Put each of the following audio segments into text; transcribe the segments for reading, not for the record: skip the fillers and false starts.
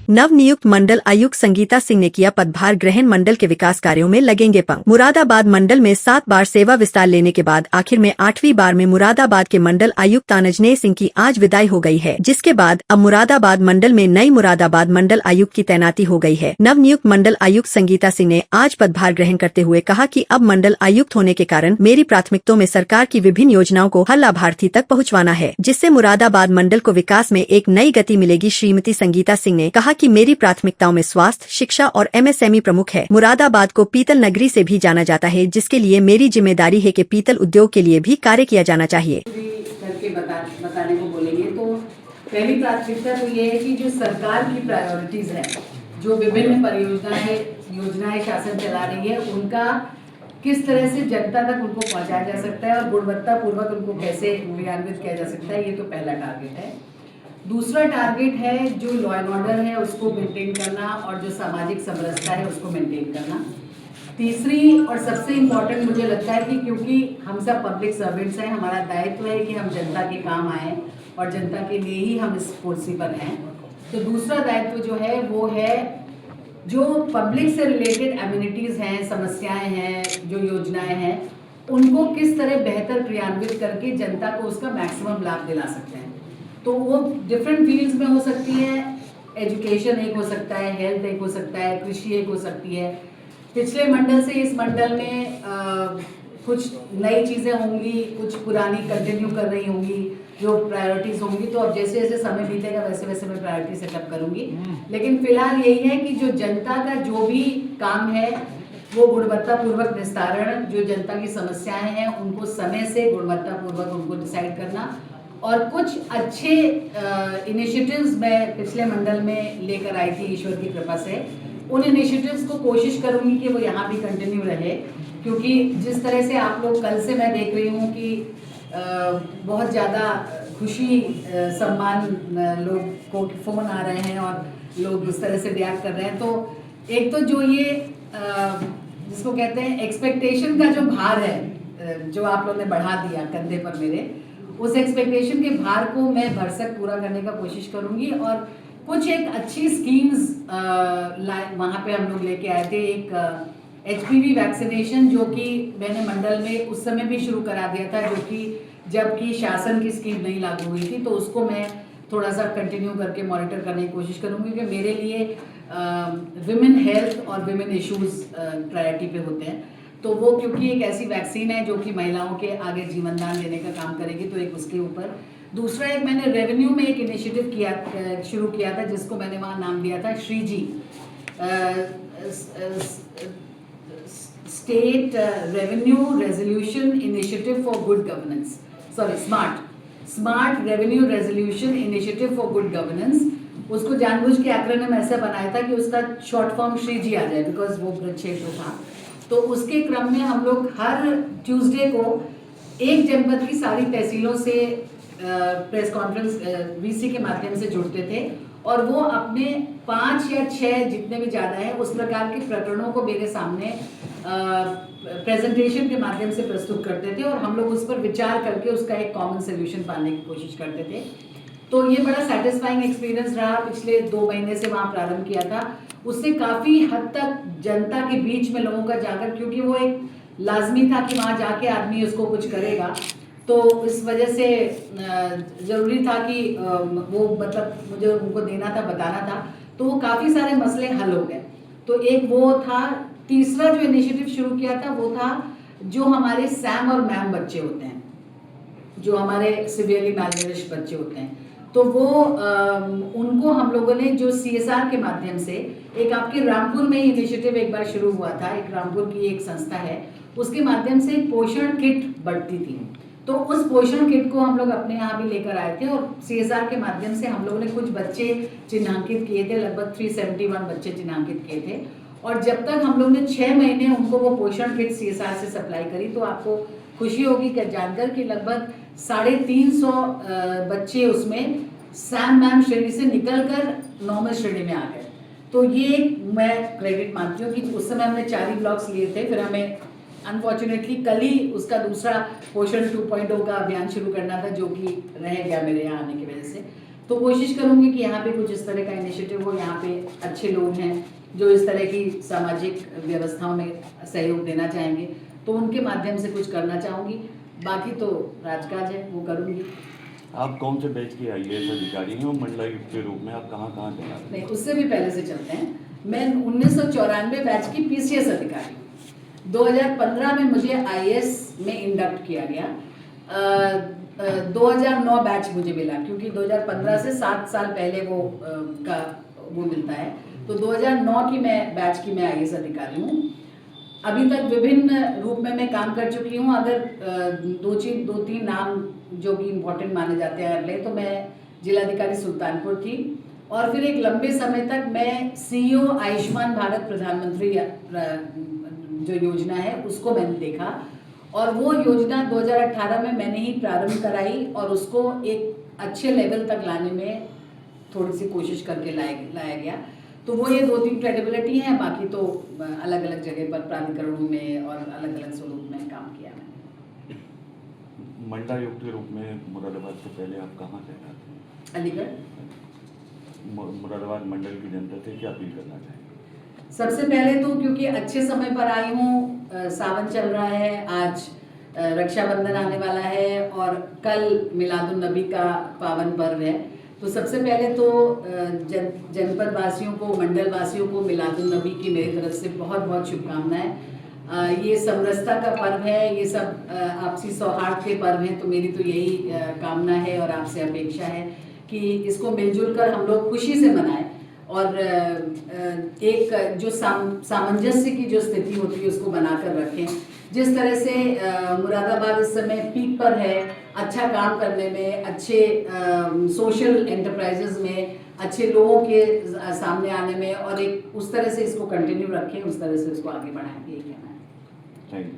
नव नियुक्त मंडल आयुक्त संगीता सिंह ने किया पदभार ग्रहण। मंडल के विकास कार्यों में लगेंगे पंख। मुरादाबाद मंडल में 7 बार सेवा विस्तार लेने के बाद आखिर में 8वीं बार में मुरादाबाद के मंडल आयुक्त तानजनेय सिंह की आज विदाई हो गई है, जिसके बाद अब मुरादाबाद मंडल में नई मुरादाबाद मंडल आयुक्त की तैनाती हो गई है। नव नियुक्त मंडल आयुक्त संगीता सिंह ने आज पदभार ग्रहण करते हुए कहा कि अब मंडल आयुक्त होने के कारण मेरी प्राथमिकताओं में सरकार की विभिन्न योजनाओं को हर लाभार्थी तक पहुँचवाना है, जिससे मुरादाबाद मंडल को विकास में एक नई गति मिलेगी। श्रीमती संगीता सिंह ने कहा कि मेरी प्राथमिकताओं में स्वास्थ्य, शिक्षा और MSME प्रमुख है। मुरादाबाद को पीतल नगरी से भी जाना जाता है, जिसके लिए मेरी जिम्मेदारी है कि पीतल उद्योग के लिए भी कार्य किया जाना चाहिए। करके बताने को बोलेंगे तो पहली प्राथमिकता तो ये है कि जो सरकार की प्रायोरिटीज है, जो विभिन्न योजनाएं शासन चला रही है, उनका किस तरह से जनता तक उनको पहुंचाया जा सकता है और गुणवत्ता पूर्वक उनको कैसे क्रियान्वित किया जा सकता है, ये तो पहला टारगेट है। दूसरा टारगेट है जो लॉ एंड ऑर्डर है उसको मेंटेन करना और जो सामाजिक समरसता है उसको मेंटेन करना। तीसरी और सबसे इम्पोर्टेंट मुझे लगता है कि क्योंकि हम सब पब्लिक सर्वेंट्स हैं, हमारा दायित्व है कि हम जनता के काम आए और जनता के लिए ही हम इस कुर्सी पर हैं। तो दूसरा दायित्व जो है वो है जो पब्लिक से रिलेटेड एम्यूनिटीज़ हैं, समस्याएं हैं, जो योजनाएं हैं, उनको किस तरह बेहतर क्रियान्वित करके जनता को उसका मैक्सिमम लाभ दिला सकते हैं। तो वो डिफरेंट फील्ड्स में हो सकती है। एजुकेशन एक हो सकता है, हेल्थ एक हो सकता है, कृषि एक हो सकती है। पिछले मंडल से इस मंडल में कुछ नई चीज़ें होंगी, कुछ पुरानी कंटिन्यू कर रही होंगी, जो प्रायोरिटीज होंगी। तो अब जैसे जैसे समय बीतेगा वैसे वैसे मैं प्रायोरिटी सेटअप करूंगी। लेकिन फिलहाल यही है कि जो जनता का जो भी काम है वो गुणवत्तापूर्वक निस्तारण, जो जनता की समस्याएं हैं उनको समय से गुणवत्तापूर्वक उनको डिसाइड करना, और कुछ अच्छे इनिशिएटिव्स मैं पिछले मंडल में लेकर आई थी ईश्वर की कृपा से। उन इनिशिएटिव्स को कोशिश करूंगी कि वो यहाँ भी कंटिन्यू रहे, क्योंकि जिस तरह से आप लोग कल से मैं देख रही हूँ कि बहुत ज़्यादा खुशी सम्मान लोग को फ़ोन आ रहे हैं और लोग इस तरह से रिएक्ट कर रहे हैं। तो एक तो जो ये जिसको कहते हैं एक्सपेक्टेशन का जो भार है जो आप लोग ने बढ़ा दिया कंधे पर मेरे, उस एक्सपेक्टेशन के भार को मैं भरसक पूरा करने का कोशिश करूंगी। और कुछ एक अच्छी स्कीम्स वहाँ पे हम लोग लेके आए थे। एक HPV वैक्सीनेशन जो कि मैंने मंडल में उस समय भी शुरू करा दिया था, जो कि जबकि शासन की स्कीम नहीं लागू हुई थी, तो उसको मैं थोड़ा सा कंटिन्यू करके मॉनिटर करने की कोशिश करूंगी, क्योंकि मेरे लिए विमेन हेल्थ और विमेन इश्यूज प्रायोरिटी पे होते हैं। तो वो क्योंकि एक ऐसी वैक्सीन है जो कि महिलाओं के आगे जीवन दान देने का काम करेगी, तो एक उसके ऊपर। दूसरा एक मैंने रेवेन्यू में एक इनिशिएटिव शुरू किया था, जिसको मैंने वहाँ नाम दिया था Shriji, state revenue resolution initiative for good governance, sorry smart revenue resolution initiative for good governance. उसको जानबूझ के एक्रोनिम ऐसा बनाया था कि उसका शॉर्ट फॉर्म श्रीजी आ जाए, बिकॉज वो क्षेत्र था। तो उसके क्रम में हम लोग हर ट्यूसडे को एक जनपद की सारी तहसीलों से प्रेस कॉन्फ्रेंस VC के माध्यम से जुड़ते थे, और वो अपने 5 या 6 जितने भी ज़्यादा है उस प्रकार के प्रकरणों को मेरे सामने प्रेजेंटेशन के माध्यम से प्रस्तुत करते थे, और हम लोग उस पर विचार करके उसका एक कॉमन सोल्यूशन पाने की कोशिश करते थे। तो ये बड़ा सेटिस्फाइंग एक्सपीरियंस रहा। पिछले 2 महीने से वहाँ प्रारंभ किया था, उससे काफ़ी हद तक जनता के बीच में लोगों का जाकर, क्योंकि वो एक लाजमी था कि वहाँ जाके आदमी उसको कुछ करेगा, तो इस वजह से ज़रूरी था कि वो मतलब मुझे उनको देना था, बताना था। तो वो काफ़ी सारे मसले हल हो गए। तो एक वो था। तीसरा जो इनिशिएटिव शुरू किया था वो था जो हमारे सैम और मैम बच्चे होते हैं, जो हमारे सिवियरली मैलनरिश्ड बच्चे होते हैं, तो वो उनको हम लोगों ने जो CSR के माध्यम से एक आपके रामपुर में इनिशिएटिव एक बार शुरू हुआ था, एक रामपुर की एक संस्था है, उसके माध्यम से पोषण किट बढ़ती थी। तो उस पोषण किट को हम लोग अपने यहाँ भी लेकर आए थे, और CSR के माध्यम से हम लोगों ने कुछ बच्चे चिन्हांकित किए थे, लगभग 371 बच्चे चिन्हांकित किए थे। और जब तक हम लोग ने 6 महीने उनको वो पोषण किट CSR से सप्लाई करी, तो आपको खुशी होगी क्या जानकर कि लगभग 350 बच्चे उसमें सैम मैम श्रेणी से निकलकर नॉर्मल श्रेणी में आ गए। तो ये मैं क्रेडिट मानती हूँ कि उस समय हमने 4 ही ब्लॉक्स लिए थे, फिर हमें अनफॉर्चुनेटली कल ही उसका दूसरा पोषण 2.0 का अभियान शुरू करना था, जो कि रह गया मेरे यहाँ आने की वजह से। तो कोशिश करूंगी कि यहाँ पे कुछ इस तरह का इनिशिएटिव हो, यहाँ पे अच्छे लोग हैं जो इस तरह की सामाजिक व्यवस्थाओं में सहयोग देना चाहेंगे, तो उनके माध्यम से कुछ करना चाहूँगी। बाकी तो राजकाज है, वो करूँगी। आप कौन से बैच के IAS अधिकारी हैं और मंडलायुक्त के रूप में आप कहाँ तैनात हैं? नहीं, उससे भी पहले से चलते हैं। मैं 1994 बैच की PCS अधिकारी हूँ। 2015 में मुझे IAS में इंडक्ट किया गया। 2009 बैच मुझे मिला, क्योंकि 2015 से 7 साल पहले वो मिलता है। तो 2009 की बैच की मैं IAS अधिकारी हूँ। अभी तक विभिन्न रूप में मैं काम कर चुकी हूँ। अगर दो तीन नाम जो कि इम्पोर्टेंट माने जाते हैं तो मैं जिलाधिकारी सुल्तानपुर थी, और फिर एक लंबे समय तक मैं CEO आयुष्मान भारत प्रधानमंत्री जो योजना है उसको मैंने देखा, और वो योजना 2018 में मैंने ही प्रारंभ कराई और उसको एक अच्छे लेवल तक लाने में थोड़ी सी कोशिश करके लाया गया। तो वो ये 2-3 क्रेडिबिलिटी हैं। बाकी तो अलग अलग जगह पर प्राधिकरणों में और अलग अलग स्वरूप में काम किया मैंने। मंडलायुक्त के रूप में मुरादाबाद से पहले आप कहाँ तैनात थे? अलीगढ़। मुरादाबाद मंडल की जनता से क्या अपील करना चाहेंगे? सबसे पहले तो क्योंकि अच्छे समय पर आई हूँ, सावन चल रहा है, आज रक्षाबंधन आने वाला है और कल मिलादुन नबी का पावन पर्व है। तो सबसे पहले तो जनपद वासियों को, मंडल वासियों को मिलादुन नबी की मेरी तरफ से बहुत बहुत शुभकामनाएं। ये समरसता का पर्व है, ये सब आपसी सौहार्द के पर्व हैं। तो मेरी तो यही कामना है और आपसे अपेक्षा है कि इसको मिलजुल कर हम लोग खुशी से मनाएं, और एक जो सामंजस्य की जो स्थिति होती है उसको बनाकर रखें। जिस तरह से मुरादाबाद इस समय पीक पर है, अच्छा काम करने में, अच्छे सोशल एंटरप्राइजेज में, अच्छे लोगों के सामने आने में, और एक उस तरह से इसको कंटिन्यू रखें, उस तरह से इसको आगे बढ़ाएं, यही कहना है। Thank you.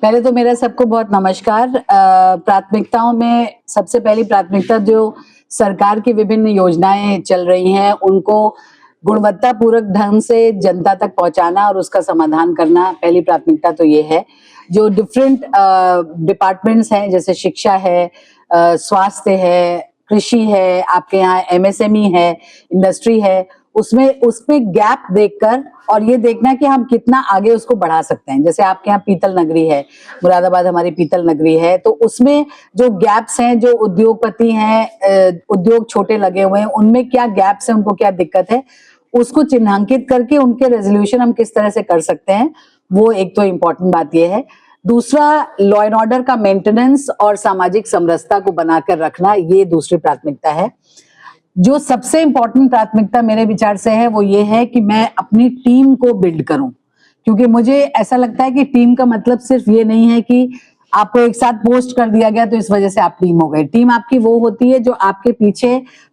पहले तो मेरा सबको बहुत नमस्कार। प्राथमिकताओं में सबसे पहली प्राथमिकता जो सरकार की विभिन्न योजनाएं चल रही हैं उनको गुणवत्तापूर्वक ढंग से जनता तक पहुंचाना और उसका समाधान करना, पहली प्राथमिकता तो ये है। जो डिफरेंट डिपार्टमेंट्स हैं, जैसे शिक्षा है, स्वास्थ्य है, कृषि है, आपके यहाँ MSME है, इंडस्ट्री है, उसमें गैप देखकर और ये देखना कि हम कितना आगे उसको बढ़ा सकते हैं। जैसे आपके यहाँ पीतल नगरी है, मुरादाबाद हमारी पीतल नगरी है, तो उसमें जो गैप्स हैं, जो उद्योगपति हैं, उद्योग छोटे लगे हुए हैं, उनमें क्या गैप्स हैं, उनको क्या दिक्कत है, उसको चिन्हांकित करके उनके रेजोल्यूशन हम किस तरह से कर सकते हैं, वो एक तो इम्पोर्टेंट बात ये है। दूसरा, लॉ एंड ऑर्डर का मेंटेनेंस और सामाजिक समरसता को बनाकर रखना, ये दूसरी प्राथमिकता है। जो सबसे इंपॉर्टेंट प्राथमिकता मेरे विचार से है वो ये है कि मैं अपनी टीम को बिल्ड करूं, क्योंकि मुझे ऐसा लगता है कि टीम का मतलब सिर्फ ये नहीं है कि आपको एक साथ पोस्ट कर दिया गया तो इस वजह से आप टीम हो गए। टीम आपकी वो होती है जो आपके पीछे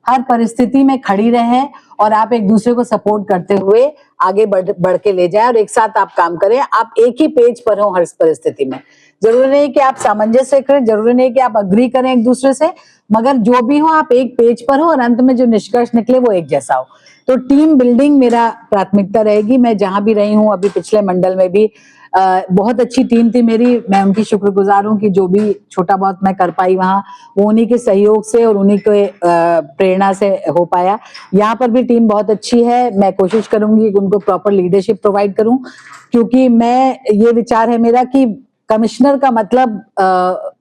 हर परिस्थिति में खड़ी रहे और आप एक दूसरे को सपोर्ट करते हुए आगे बढ़ के ले जाए और एक साथ आप काम करें। आप एक ही पेज पर हो हर परिस्थिति में। जरूरी नहीं कि आप सामंजस्य करें, जरूरी नहीं कि आप अग्री करें एक दूसरे से, मगर जो भी हो आप एक पेज पर हो और अंत में जो निष्कर्ष निकले वो एक जैसा हो। तो टीम बिल्डिंग मेरा प्राथमिकता रहेगी। मैं जहां भी रही हूं, अभी पिछले मंडल में भी बहुत अच्छी टीम थी मेरी। मैं उनकी शुक्रगुजार हूं कि जो भी छोटा बहुत मैं कर पाई वहां, वो उन्हीं के सहयोग से और उन्हीं के प्रेरणा से हो पाया। यहाँ पर भी टीम बहुत अच्छी है। मैं कोशिश करूंगी कि उनको प्रॉपर लीडरशिप प्रोवाइड करूं, क्योंकि ये विचार है मेरा कि कमिश्नर का मतलब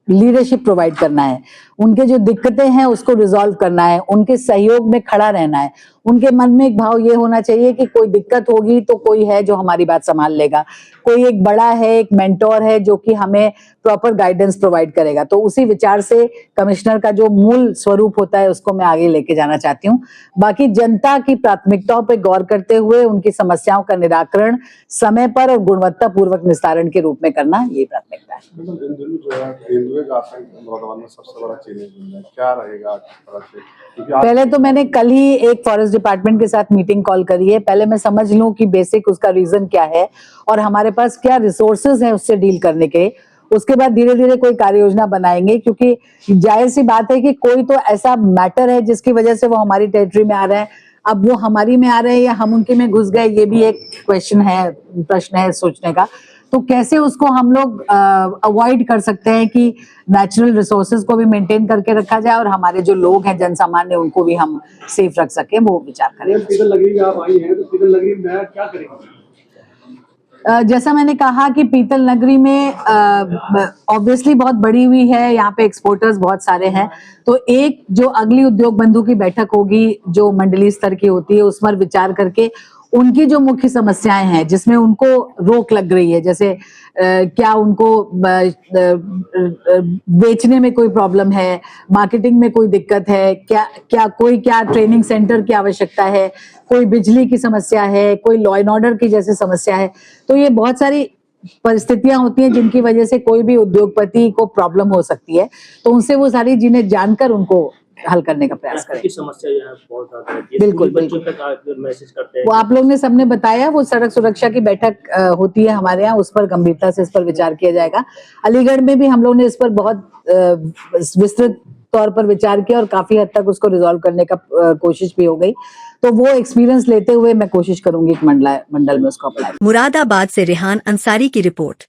लीडरशिप प्रोवाइड करना है, उनके जो दिक्कतें हैं उसको रिजॉल्व करना है, उनके सहयोग में खड़ा रहना है। उनके मन में एक भाव ये होना चाहिए कि कोई दिक्कत होगी तो कोई है जो हमारी बात संभाल लेगा, कोई एक बड़ा है, एक मेंटोर है जो कि हमें प्रॉपर गाइडेंस प्रोवाइड करेगा। तो उसी विचार से कमिश्नर का जो मूल स्वरूप होता है उसको मैं आगे लेके जाना चाहती हूँ। बाकी जनता की प्राथमिकताओं पर गौर करते हुए उनकी समस्याओं का निराकरण समय पर और गुणवत्तापूर्वक निस्तारण के रूप में करना, ये प्राथमिकता है। सबसे बड़ा चैलेंज क्या रहेगा? पहले तो मैंने कल ही एक फॉरेस्ट डिपार्टमेंट के साथ मीटिंग कॉल करी है। पहले मैं समझ लूं कि बेसिक उसका रीजन क्या है और हमारे पास क्या रिसोर्सेज हैं उससे डील करने के। उसके बाद धीरे धीरे कोई कार्य योजना बनाएंगे, क्योंकि जाहिर सी बात है कि कोई तो ऐसा मैटर है जिसकी वजह से वो हमारी टेरिटरी में आ रहे हैं। अब वो हमारी में आ रहे हैं या हम उनके में घुस गए, ये भी एक प्रश्न है सोचने का। तो कैसे उसको हम लोग अवॉइड कर सकते हैं कि नेचुरल रिसोर्सेज को भी मेंटेन करके रखा जाए और हमारे जो लोग हैं जन सामान्य उनको भी हम सेफ रख सकें, वो विचार करें। पीतल नगरी में आप आई हैं तो पीतल नगरी में क्या करेंगे? जैसा मैंने कहा कि पीतल नगरी में ऑब्वियसली बहुत बड़ी हुई है, यहाँ पे एक्सपोर्टर्स बहुत सारे हैं, तो एक जो अगली उद्योग बंधु की बैठक होगी जो मंडलीय स्तर की होती है उस पर विचार करके उनकी जो मुख्य समस्याएं हैं जिसमें उनको रोक लग रही है, जैसे क्या उनको बेचने में कोई प्रॉब्लम है, मार्केटिंग में कोई दिक्कत है, क्या ट्रेनिंग सेंटर की आवश्यकता है, कोई बिजली की समस्या है, कोई लॉ एंड ऑर्डर की जैसे समस्या है। तो ये बहुत सारी परिस्थितियां होती हैं जिनकी वजह से कोई भी उद्योगपति को प्रॉब्लम हो सकती है, तो उनसे वो सारी जिन्हें जानकर उनको हल करने का प्रयास करें। की समस्या यहाँ बहुत ज्यादा रहती है, बिल्कुल, बच्चों तक मैसेज करते हैं। वो आप लोग ने सबने बताया, वो सड़क सुरक्षा की बैठक होती है हमारे यहाँ, उस पर गंभीरता से इस पर विचार किया जाएगा। अलीगढ़ में भी हम लोग ने इस पर बहुत विस्तृत तौर पर विचार किया और काफी हद तक उसको रिजॉल्व करने का कोशिश भी हो गई, तो वो एक्सपीरियंस लेते हुए मैं कोशिश करूंगी कि मंडल में उसको अप्लाई। मुरादाबाद से रेहान अंसारी की रिपोर्ट।